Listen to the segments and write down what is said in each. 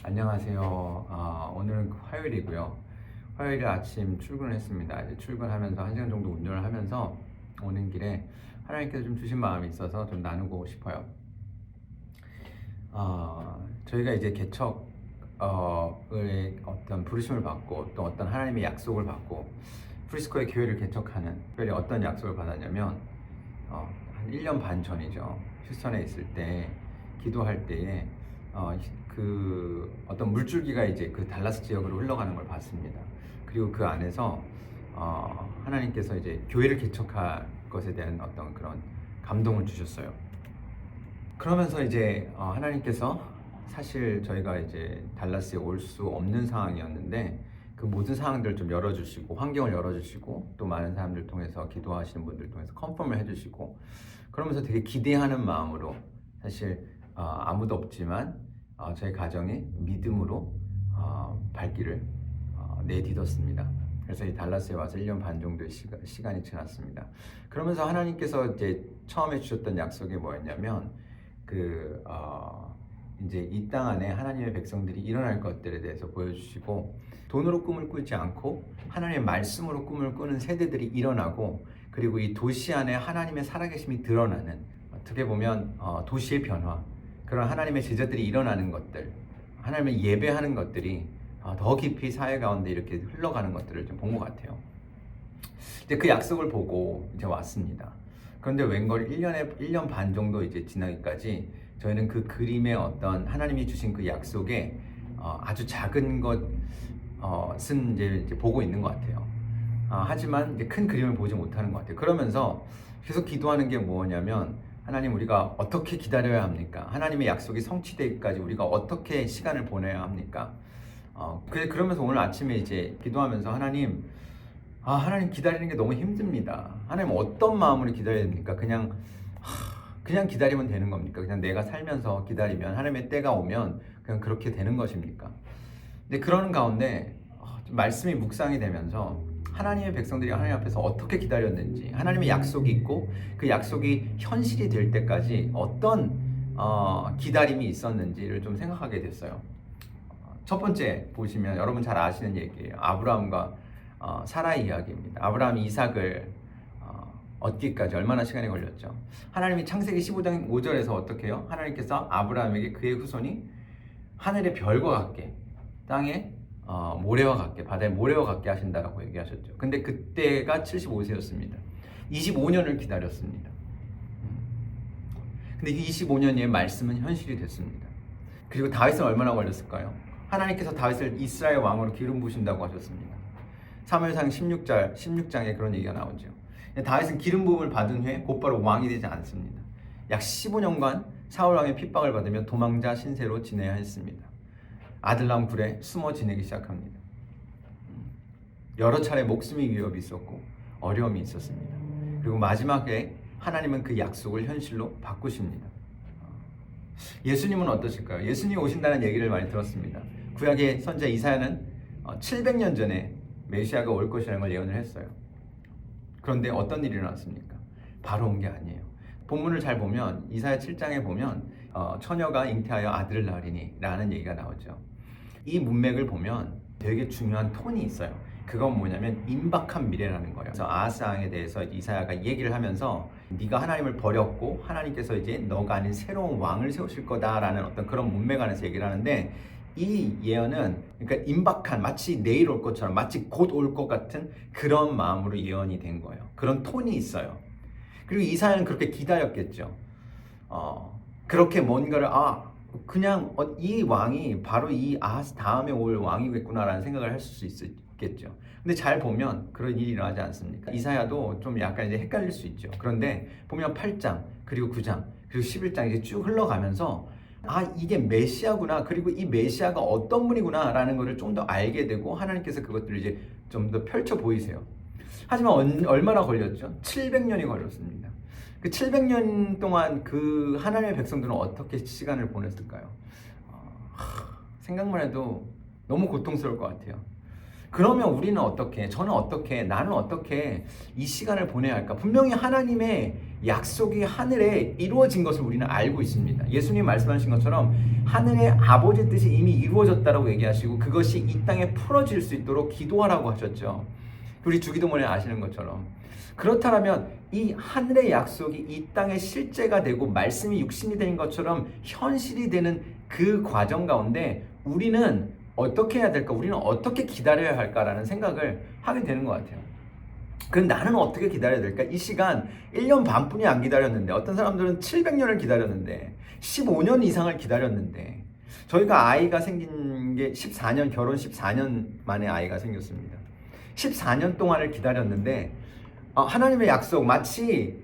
안녕하세요. 오늘은 화요일이고요. 화요일 아침 출근을 했습니다. 이제 출근하면서 1시간 정도 운전을 하면서 오는 길에 하나님께서 좀 주신 마음이 있어서 좀 나누고 싶어요. 저희가 이제 개척의 어떤 부르심을 받고 또 어떤 하나님의 약속을 받고 프리스코의 교회를 개척하는, 특별히 어떤 약속을 받았냐면 한 1년 반 전이죠. 휴스턴에 있을 때 기도할 때에 그 어떤 물줄기가 이제 그 달라스 지역으로 흘러가는 걸 봤습니다. 그리고 그 안에서 하나님께서 이제 교회를 개척할 것에 대한 어떤 그런 감동을 주셨어요. 그러면서 이제 하나님께서 사실 저희가 이제 달라스에 올 수 없는 상황이었는데 그 모든 상황들을 좀 열어주시고 환경을 열어주시고 또 많은 사람들 통해서 기도하시는 분들 통해서 컨펌을 해주시고 그러면서 되게 기대하는 마음으로 사실 아무도 없지만 저희 가정이 믿음으로 발길을 내딛었습니다. 그래서 이 달라스에 와서 1년 반 정도의 시간이 지났습니다. 그러면서 하나님께서 이제 처음에 주셨던 약속이 뭐였냐면 이제 이 땅 안에 하나님의 백성들이 일어날 것들에 대해서 보여주시고 돈으로 꿈을 꾸지 않고 하나님의 말씀으로 꿈을 꾸는 세대들이 일어나고 그리고 이 도시 안에 하나님의 살아계심이 드러나는 어떻게 보면 도시의 변화 그런 하나님의 제자들이 일어나는 것들 하나님을 예배하는 것들이 더 깊이 사회 가운데 이렇게 흘러가는 것들을 좀 본 것 같아요. 이제 그 약속을 보고 이제 왔습니다. 그런데 웬걸 1년 반 정도 이제 지나기까지 저희는 그 그림의 어떤 하나님이 주신 그 약속에 아주 작은 것은 이제 보고 있는 것 같아요. 하지만 이제 큰 그림을 보지 못하는 것 같아요. 그러면서 계속 기도하는 게 뭐냐면 하나님 우리가 어떻게 기다려야 합니까? 하나님의 약속이 성취되기까지 우리가 어떻게 시간을 보내야 합니까? 그러면서 오늘 아침에 이제 기도하면서 하나님 기다리는 게 너무 힘듭니다. 하나님 어떤 마음으로 기다려야 됩니까? 그냥 기다리면 되는 겁니까? 그냥 내가 살면서 기다리면 하나님의 때가 오면 그냥 그렇게 되는 것입니까? 근데 그러는 가운데 좀 말씀이 묵상이 되면서 하나님의 백성들이 하나님 앞에서 어떻게 기다렸는지 하나님의 약속이 있고 그 약속이 현실이 될 때까지 어떤 기다림이 있었는지를 좀 생각하게 됐어요. 첫 번째 보시면 여러분 잘 아시는 얘기예요. 아브라함과 사라의 이야기입니다. 아브라함이 이삭을 얻기까지 얼마나 시간이 걸렸죠? 하나님이 창세기 15장 5절에서 어떻게 해요? 하나님께서 아브라함에게 그의 후손이 하늘의 별과 같게 땅에 모래와 같게 바다의 모래와 같게 하신다라고 얘기하셨죠. 근데 그때가 75세였습니다. 25년을 기다렸습니다. 근데 이 25년의 말씀은 현실이 됐습니다. 그리고 다윗은 얼마나 걸렸을까요? 하나님께서 다윗을 이스라엘 왕으로 기름 부으신다고 하셨습니다. 사무엘상 16장에 그런 얘기가 나오죠. 다윗은 기름 부음을 받은 후에 곧바로 왕이 되지 않습니다. 약 15년간 사울 왕의 핍박을 받으며 도망자 신세로 지내야 했습니다. 아들람 굴에 숨어 지내기 시작합니다. 여러 차례 목숨의 위협이 있었고 어려움이 있었습니다. 그리고 마지막에 하나님은 그 약속을 현실로 바꾸십니다. 예수님은 어떠실까요? 예수님이 오신다는 얘기를 많이 들었습니다. 구약의 선지자 이사야는 700년 전에 메시아가 올 것이라는 걸 예언을 했어요. 그런데 어떤 일이 일어났습니까? 바로 온 게 아니에요. 본문을 잘 보면 이사야 7장에 보면 처녀가 잉태하여 아들을 낳으리니 라는 얘기가 나오죠. 이 문맥을 보면 되게 중요한 톤이 있어요. 그건 뭐냐면 임박한 미래라는 거예요. 그래서 아하스 왕에 대해서 이사야가 얘기를 하면서 네가 하나님을 버렸고 하나님께서 이제 너가 아닌 새로운 왕을 세우실 거다라는 어떤 그런 문맥 안에서 얘기를 하는데 이 예언은 그러니까 임박한 마치 내일 올 것처럼 마치 곧 올 것 같은 그런 마음으로 예언이 된 거예요. 그런 톤이 있어요. 그리고 이사야는 그렇게 기다렸겠죠. 그렇게 뭔가를 그냥 이 왕이 바로 이 아하스 다음에 올 왕이겠구나라는 생각을 할 수 있겠죠. 근데 잘 보면 그런 일이 일어나지 않습니까? 이사야도 좀 약간 이제 헷갈릴 수 있죠. 그런데 보면 8장 그리고 9장 그리고 11장 이제 쭉 흘러가면서 이게 메시아구나 그리고 이 메시아가 어떤 분이구나 라는 것을 좀 더 알게 되고 하나님께서 그것들을 이제 좀 더 펼쳐 보이세요. 하지만 얼마나 걸렸죠? 700년이 걸렸습니다. 그 700년 동안 그 하나님의 백성들은 어떻게 시간을 보냈을까요? 생각만 해도 너무 고통스러울 것 같아요. 그러면 우리는 어떻게, 나는 어떻게 이 시간을 보내야 할까? 분명히 하나님의 약속이 하늘에 이루어진 것을 우리는 알고 있습니다. 예수님 말씀하신 것처럼 하늘의 아버지의 뜻이 이미 이루어졌다라고 얘기하시고 그것이 이 땅에 풀어질 수 있도록 기도하라고 하셨죠. 우리 주기도문에 아시는 것처럼. 그렇다면 이 하늘의 약속이 이 땅에 실제가 되고 말씀이 육신이 되는 것처럼 현실이 되는 그 과정 가운데 우리는 어떻게 해야 될까? 우리는 어떻게 기다려야 할까라는 생각을 하게 되는 것 같아요. 그럼 나는 어떻게 기다려야 될까? 이 시간 1년 반뿐이 안 기다렸는데 어떤 사람들은 700년을 기다렸는데 15년 이상을 기다렸는데 저희가 아이가 생긴 게 14년, 결혼 14년 만에 아이가 생겼습니다. 14년 동안을 기다렸는데 하나님의 약속, 마치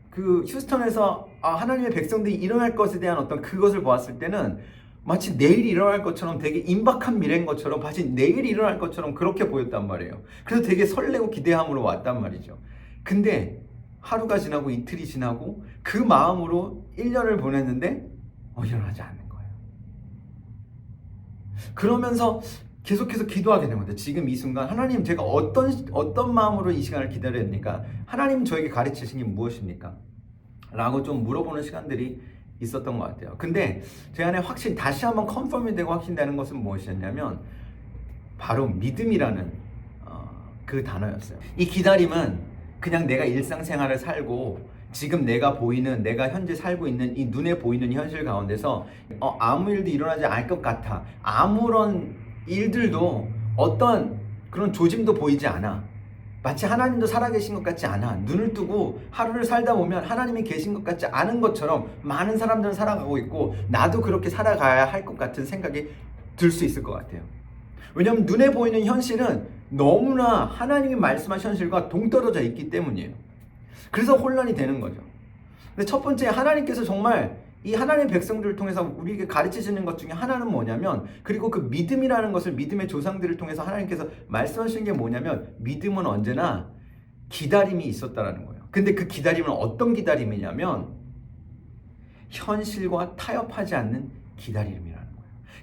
그 휴스턴에서 하나님의 백성들이 일어날 것에 대한 어떤 그것을 보았을 때는 마치 내일 일어날 것처럼 되게 임박한 미래인 것처럼 마치 내일 일어날 것처럼 그렇게 보였단 말이에요. 그래서 되게 설레고 기대함으로 왔단 말이죠. 근데 하루가 지나고 이틀이 지나고 그 마음으로 1년을 보냈는데 일어나지 않는 거예요. 그러면서 계속해서 기도하게 된 겁니다. 지금 이 순간 하나님, 제가 어떤 마음으로 이 시간을 기다려야 됩니까? 하나님 저에게 가르치신 게 무엇입니까? 라고 좀 물어보는 시간들이 있었던 것 같아요. 근데 제 안에 다시 한번 컨펌이 되고 확신되는 것은 무엇이었냐면 바로 믿음이라는 그 단어였어요. 이 기다림은 그냥 내가 일상생활을 살고 지금 내가 현재 살고 있는 이 눈에 보이는 현실 가운데서 아무 일도 일어나지 않을 것 같아. 아무런 일들도 어떤 그런 조짐도 보이지 않아. 마치 하나님도 살아계신 것 같지 않아. 눈을 뜨고 하루를 살다 보면 하나님이 계신 것 같지 않은 것처럼 많은 사람들은 살아가고 있고 나도 그렇게 살아가야 할 것 같은 생각이 들 수 있을 것 같아요. 왜냐하면 눈에 보이는 현실은 너무나 하나님이 말씀하신 현실과 동떨어져 있기 때문이에요. 그래서 혼란이 되는 거죠. 근데 첫 번째, 하나님께서 정말 이 하나님의 백성들을 통해서 우리에게 가르치시는 것 중에 하나는 뭐냐면, 그리고 그 믿음이라는 것을 믿음의 조상들을 통해서 하나님께서 말씀하시는 게 뭐냐면, 믿음은 언제나 기다림이 있었다라는 거예요. 근데 그 기다림은 어떤 기다림이냐면 현실과 타협하지 않는 기다림이라는 거예요.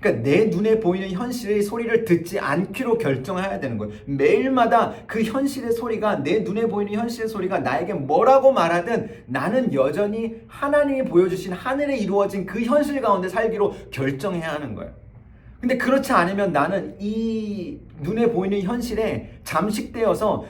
그러니까 내 눈에 보이는 현실의 소리를 듣지 않기로 결정해야 되는 거예요. 매일마다 그 현실의 소리가, 내 눈에 보이는 현실의 소리가 나에게 뭐라고 말하든 나는 여전히 하나님이 보여주신 하늘에 이루어진 그 현실 가운데 살기로 결정해야 하는 거예요. 근데 그렇지 않으면 나는 이 눈에 보이는 현실에 잠식되어서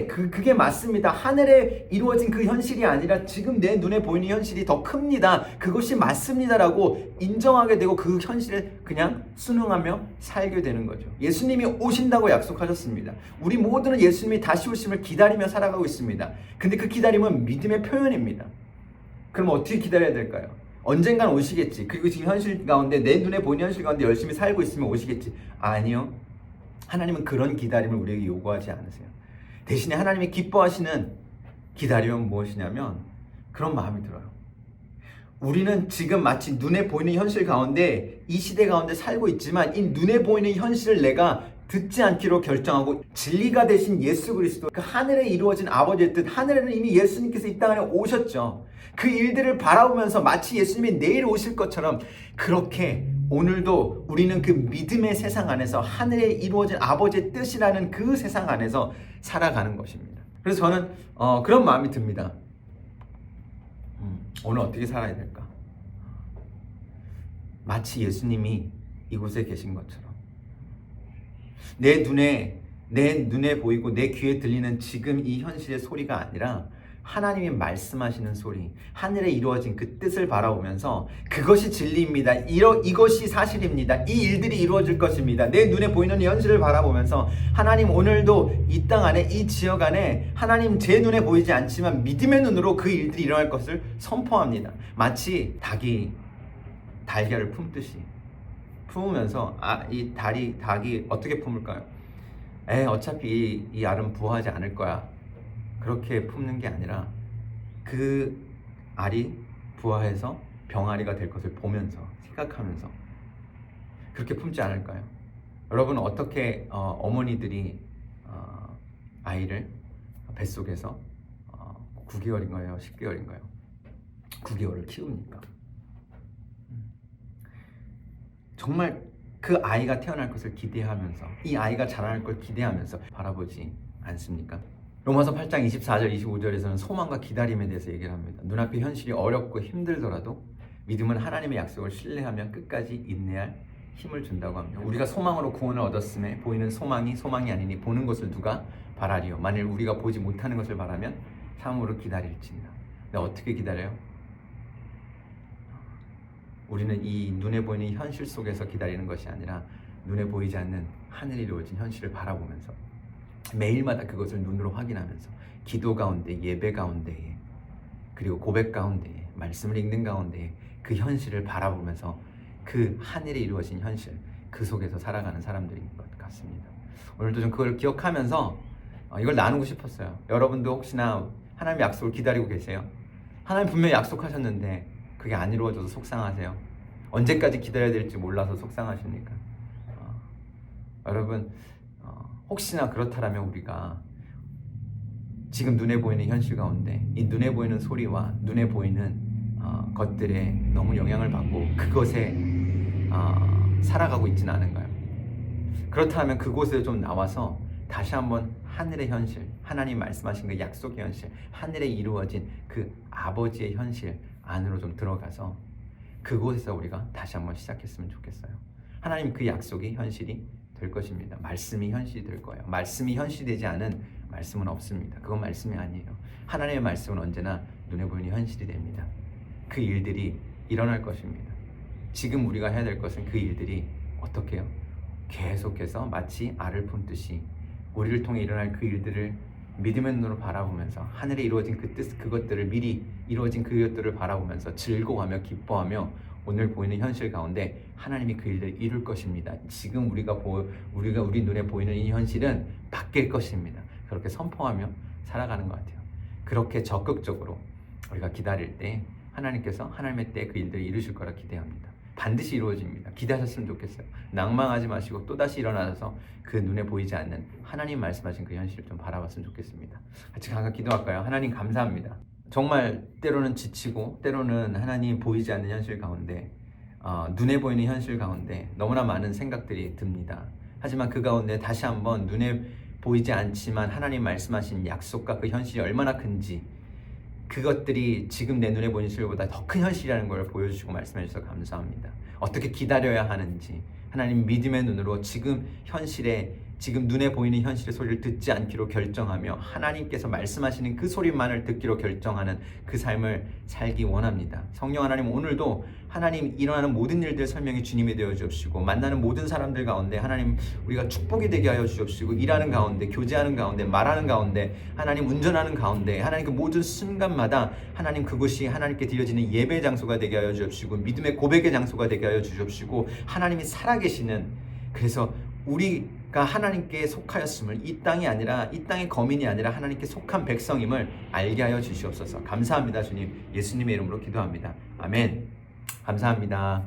그게 맞습니다. 하늘에 이루어진 그 현실이 아니라 지금 내 눈에 보이는 현실이 더 큽니다. 그것이 맞습니다라고 인정하게 되고 그 현실에 그냥 순응하며 살게 되는 거죠. 예수님이 오신다고 약속하셨습니다. 우리 모두는 예수님이 다시 오심을 기다리며 살아가고 있습니다. 근데 그 기다림은 믿음의 표현입니다. 그럼 어떻게 기다려야 될까요? 언젠간 오시겠지. 그리고 지금 현실 가운데, 내 눈에 보이는 현실 가운데 열심히 살고 있으면 오시겠지. 아니요. 하나님은 그런 기다림을 우리에게 요구하지 않으세요. 대신에 하나님이 기뻐하시는 기다림은 무엇이냐면 그런 마음이 들어요. 우리는 지금 마치 눈에 보이는 현실 가운데, 이 시대 가운데 살고 있지만 이 눈에 보이는 현실을 내가 듣지 않기로 결정하고 진리가 되신 예수 그리스도, 그 하늘에 이루어진 아버지의 뜻, 하늘에는 이미 예수님께서 이 땅 안에 오셨죠. 그 일들을 바라보면서 마치 예수님이 내일 오실 것처럼 그렇게 오늘도 우리는 그 믿음의 세상 안에서 하늘에 이루어진 아버지의 뜻이라는 그 세상 안에서 살아가는 것입니다. 그래서 저는 그런 마음이 듭니다. 오늘 어떻게 살아야 될까? 마치 예수님이 이곳에 계신 것처럼 내 눈에 보이고 내 귀에 들리는 지금 이 현실의 소리가 아니라 하나님이 말씀하시는 소리, 하늘에 이루어진 그 뜻을 바라보면서 그것이 진리입니다. 이것이 사실입니다. 이 일들이 이루어질 것입니다. 내 눈에 보이는 현실을 바라보면서 하나님, 오늘도 이 땅 안에, 이 지역 안에 하나님, 제 눈에 보이지 않지만 믿음의 눈으로 그 일들이 일어날 것을 선포합니다. 마치 닭이 달걀을 품듯이 품으면서 이 닭이 어떻게 품을까요? 어차피 이 알은 부화하지 않을 거야. 그렇게 품는 게 아니라 그 알이 부화해서 병아리가 될 것을 보면서, 생각하면서 그렇게 품지 않을까요? 여러분, 어떻게 어머니들이 아이를 뱃속에서 9개월인가요? 10개월인가요? 9개월을 키웁니까? 정말 그 아이가 태어날 것을 기대하면서, 이 아이가 자라날 걸 기대하면서 바라보지 않습니까? 로마서 8장 24절 25절에서는 소망과 기다림에 대해서 얘기를 합니다. 눈앞의 현실이 어렵고 힘들더라도 믿음은 하나님의 약속을 신뢰하며 끝까지 인내할 힘을 준다고 합니다. 우리가 소망으로 구원을 얻었음에 보이는 소망이 아니니 보는 것을 누가 바라리요. 만일 우리가 보지 못하는 것을 바라면 참으로 기다릴지니라. 근데 어떻게 기다려요? 우리는 이 눈에 보이는 현실 속에서 기다리는 것이 아니라 눈에 보이지 않는 하늘에 이루어진 현실을 바라보면서 매일마다 그것을 눈으로 확인하면서 기도 가운데, 예배 가운데에, 그리고 고백 가운데에, 말씀을 읽는 가운데에 그 현실을 바라보면서 그 하늘에 이루어진 현실, 그 속에서 살아가는 사람들인 것 같습니다. 오늘도 좀 그걸 기억하면서 이걸 나누고 싶었어요. 여러분도 혹시나 하나님의 약속을 기다리고 계세요? 하나님 분명히 약속하셨는데 그게 안 이루어져서 속상하세요? 언제까지 기다려야 될지 몰라서 속상하십니까? 여러분, 혹시나 그렇다면 우리가 지금 눈에 보이는 현실 가운데 이 눈에 보이는 소리와 눈에 보이는 것들에 너무 영향을 받고 그것에 살아가고 있지는 않은가요? 그렇다면 그곳에 좀 나와서 다시 한번 하늘의 현실, 하나님 말씀하신 그 약속의 현실, 하늘에 이루어진 그 아버지의 현실 안으로 좀 들어가서 그곳에서 우리가 다시 한번 시작했으면 좋겠어요. 하나님 그 약속이 현실이 될 것입니다. 말씀이 현실이 될 거예요. 말씀이 현실되지 않은 말씀은 없습니다. 그건 말씀이 아니에요. 하나님의 말씀은 언제나 눈에 보이는 현실이 됩니다. 그 일들이 일어날 것입니다. 지금 우리가 해야 될 것은 그 일들이 어떻게 해요? 계속해서 마치 알을 품듯이 우리를 통해 일어날 그 일들을 믿음의 눈으로 바라보면서 하늘에 이루어진 그 뜻, 그것들을 미리 이루어진 그것들을 바라보면서 즐거워하며 기뻐하며 오늘 보이는 현실 가운데 하나님이 그 일들을 이룰 것입니다. 지금 우리가 우리 눈에 보이는 이 현실은 바뀔 것입니다. 그렇게 선포하며 살아가는 것 같아요. 그렇게 적극적으로 우리가 기다릴 때 하나님께서 하나님의 때 그 일들을 이루실 거라 기대합니다. 반드시 이루어집니다. 기대하셨으면 좋겠어요. 낭망하지 마시고 또다시 일어나서 그 눈에 보이지 않는 하나님 말씀하신 그 현실을 좀 바라봤으면 좋겠습니다. 같이 강하게 기도할까요? 하나님 감사합니다. 정말 때로는 지치고 때로는 하나님 보이지 않는 현실 가운데 눈에 보이는 현실 가운데 너무나 많은 생각들이 듭니다. 하지만 그 가운데 다시 한번 눈에 보이지 않지만 하나님 말씀하신 약속과 그 현실이 얼마나 큰지 그것들이 지금 내 눈에 보이는 현실보다 더 큰 현실이라는 걸 보여주시고 말씀해 주셔서 감사합니다. 어떻게 기다려야 하는지 하나님 믿음의 눈으로 지금 현실에 지금 눈에 보이는 현실의 소리를 듣지 않기로 결정하며 하나님께서 말씀하시는 그 소리만을 듣기로 결정하는 그 삶을 살기 원합니다. 성령 하나님 오늘도 하나님 일어나는 모든 일들 설명이 주님이 되어 주옵시고 만나는 모든 사람들 가운데 하나님 우리가 축복이 되게 하여 주옵시고 일하는 가운데 교제하는 가운데 말하는 가운데 하나님 운전하는 가운데 하나님 그 모든 순간마다 하나님 그곳이 하나님께 드려지는 예배 장소가 되게 하여 주옵시고 믿음의 고백의 장소가 되게 하여 주옵시고 하나님이 살아계시는 그래서 우리가 하나님께 속하였음을 이 땅이 아니라 이 땅의 거민이 아니라 하나님께 속한 백성임을 알게 하여 주시옵소서. 감사합니다. 주님 예수님의 이름으로 기도합니다. 아멘. 감사합니다.